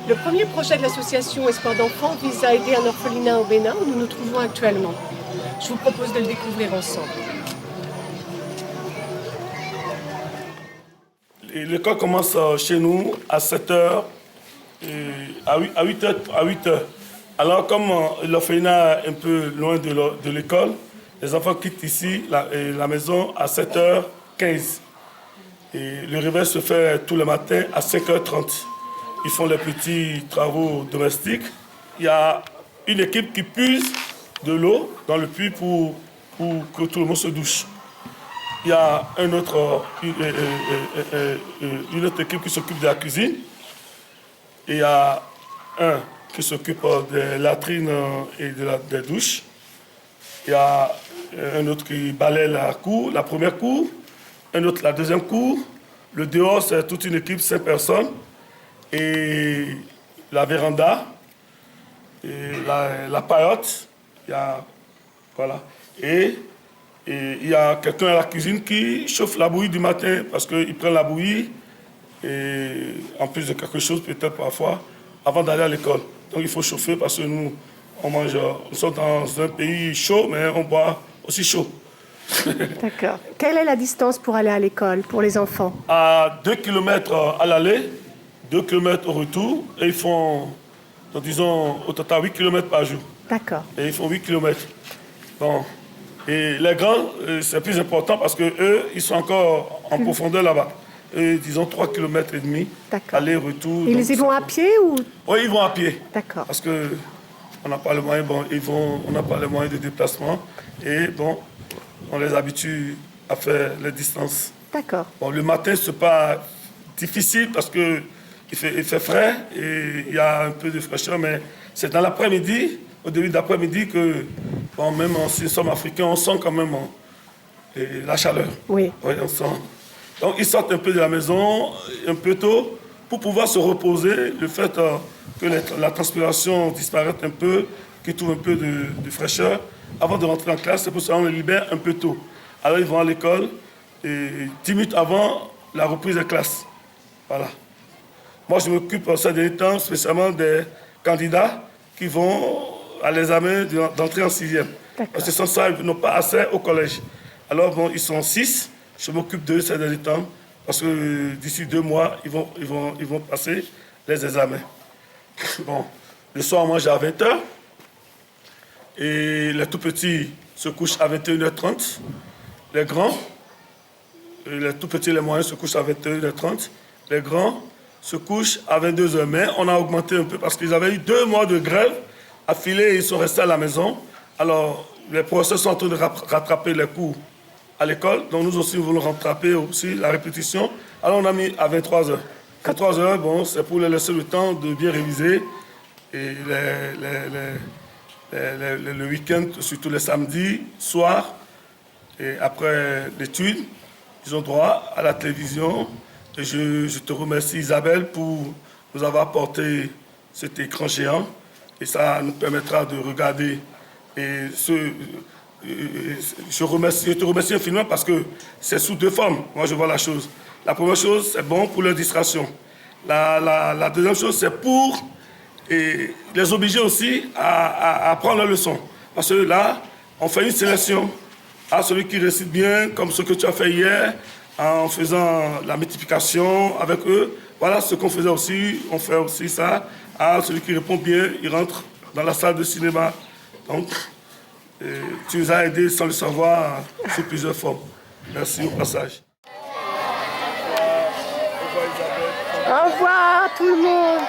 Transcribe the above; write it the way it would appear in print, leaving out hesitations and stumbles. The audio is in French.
Le premier projet de l'association Espoir d'enfants vise à aider un orphelinat au Bénin où nous nous trouvons actuellement. Je vous propose de le découvrir ensemble. L'école commence chez nous à 7 heures, à 8 heures, à 8 heures. Alors comme l'orphelinat est un peu loin de l'école, les enfants quittent ici la maison à 7h15. Et le réveil se fait tous les matins à 5h30. Ils font les petits travaux domestiques. Il y a une équipe qui puise de l'eau dans le puits pour que tout le monde se douche. Il y a une autre équipe qui s'occupe de la cuisine. Et il y a un qui s'occupe des latrines et des douches. Il y a un autre qui balaie la cour, la première cour. Un autre la deuxième cour. Le dehors, c'est toute une équipe, 5 personnes. Et la véranda, et la paillote. Voilà. Et il y a quelqu'un à la cuisine qui chauffe la bouillie du matin parce qu'il prend la bouillie et en plus de quelque chose peut-être parfois avant d'aller à l'école. Donc il faut chauffer parce que nous sommes dans un pays chaud mais on boit aussi chaud. D'accord. Quelle est la distance pour aller à l'école pour les enfants? À 2 km à l'aller, 2 km au retour et ils font, disons, au total 8 km par jour. D'accord. Et ils font 8 km. Bon. Et les grands, c'est plus important parce qu'eux, ils sont encore en profondeur là-bas. Et, disons 3 km et demi, aller-retour. Ils y vont à pied ou? Oui, ils vont à pied. D'accord. Parce qu'on n'a pas le moyen, on n'a pas les moyens de déplacement. Et bon, on les habitue à faire les distances. D'accord. Bon, le matin, c'est pas difficile parce que il fait frais et il y a un peu de fraîcheur, mais c'est dans l'après-midi, au début d'après-midi, que, bon, même si nous sommes africains, on sent quand même la chaleur. Oui. Oui, on sent. Donc, ils sortent un peu de la maison, un peu tôt, pour pouvoir se reposer. Le fait que la transpiration disparaisse un peu, qu'ils trouvent un peu de fraîcheur, avant de rentrer en classe, c'est pour ça qu'on les libère un peu tôt. Alors, ils vont à l'école, et 10 minutes avant la reprise des classes. Voilà. Moi, je m'occupe en ces derniers temps spécialement des candidats qui vont à l'examen d'entrée en 6e. Parce que sans ça, ils n'ont pas accès au collège. Alors, bon, ils sont 6. Je m'occupe d'eux ces derniers temps parce que d'ici 2 mois, ils vont passer les examens. Bon, le soir, on mange à 20h. Et les tout petits se couchent à 21h30. Les grands, les tout petits et les moyens se couchent à 21h30. Les grands se couchent à 22h. Mais on a augmenté un peu parce qu'ils avaient eu 2 mois de grève affilés et ils sont restés à la maison. Alors, les professeurs sont en train de rattraper les cours à l'école. Donc, nous aussi, nous voulons rattraper aussi la répétition. Alors, on a mis à 23h. 23h, bon, c'est pour les laisser le temps de bien réviser. Et le week-end, surtout les samedis, soirs, et après l'étude, ils ont droit à la télévision. Et je te remercie Isabelle pour nous avoir apporté cet écran géant. Et ça nous permettra de regarder. Et je te remercie infiniment parce que c'est sous 2 formes. Moi, je vois la chose. La première chose, c'est bon pour leur distraction. La deuxième chose, c'est pour les obliger aussi à prendre leur leçon. Parce que là, on fait une sélection à celui qui récite bien, comme ce que tu as fait hier, en faisant la multiplication avec eux. Voilà ce qu'on faisait aussi. On fait aussi ça. À celui qui répond bien, il rentre dans la salle de cinéma. Donc, tu nous as aidés sans le savoir sous plusieurs formes. Merci au passage. Au revoir tout le monde.